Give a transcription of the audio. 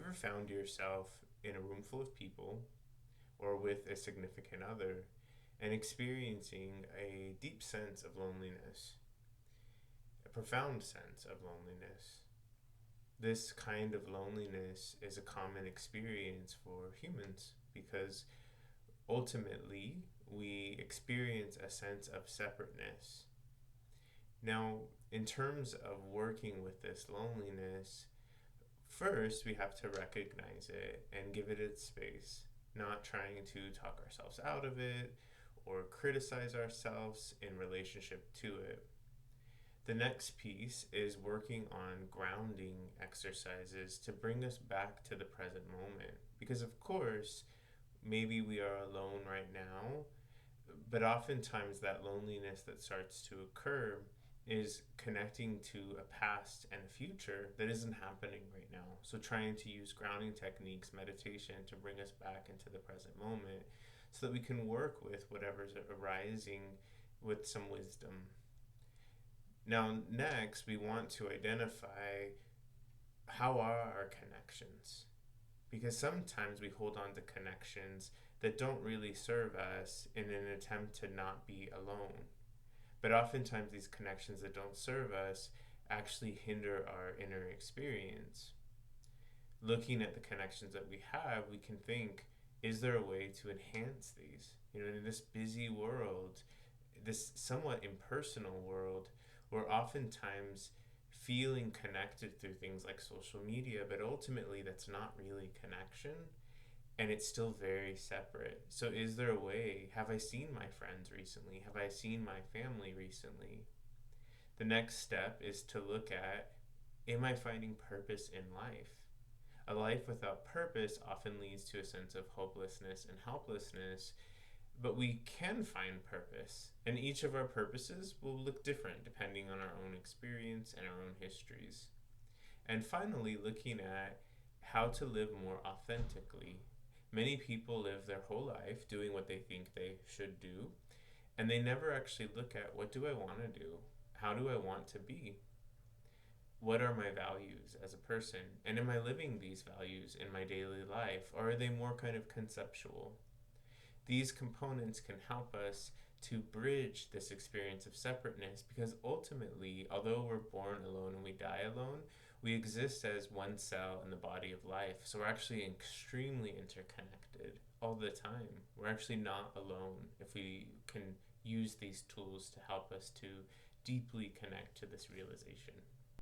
ever found yourself in a room full of people or with a significant other and experiencing a deep sense of loneliness, a profound sense of loneliness? This kind of loneliness is a common experience for humans because ultimately we experience a sense of separateness. Now, in terms of working with this loneliness, first, we have to recognize it and give it its space, not trying to talk ourselves out of it or criticize ourselves in relationship to it. The next piece is working on grounding exercises to bring us back to the present moment. Because, of course, maybe we are alone right now, but oftentimes that loneliness that starts to occur is connecting to a past and a future that isn't happening right now. So trying to use grounding techniques, meditation to bring us back into the present moment so that we can work with whatever's arising with some wisdom. Now, next, we want to identify how are our connections? Because sometimes we hold on to connections that don't really serve us in an attempt to not be alone. But oftentimes, these connections that don't serve us actually hinder our inner experience. Looking at the connections that we have, we can think, is there a way to enhance these? In this busy world, this somewhat impersonal world, we're oftentimes feeling connected through things like social media, but ultimately that's not really connection and it's still very separate. So, is there a way? Have I seen my friends recently? Have I seen my family recently? The next step is to look at, am I finding purpose in life? A life without purpose often leads to a sense of hopelessness and helplessness, but we can find purpose, and each of our purposes will look different depending on our own experience and our own histories. And finally, looking at how to live more authentically. Many people live their whole life doing what they think they should do, and they never actually look at, what do I want to do? How do I want to be? What are my values as a person? And am I living these values in my daily life, or are they more kind of conceptual? These components can help us to bridge this experience of separateness because ultimately, although we're born alone and we die alone, we exist as one cell in the body of life. So we're actually extremely interconnected all the time. We're actually not alone if we can use these tools to help us to deeply connect to this realization.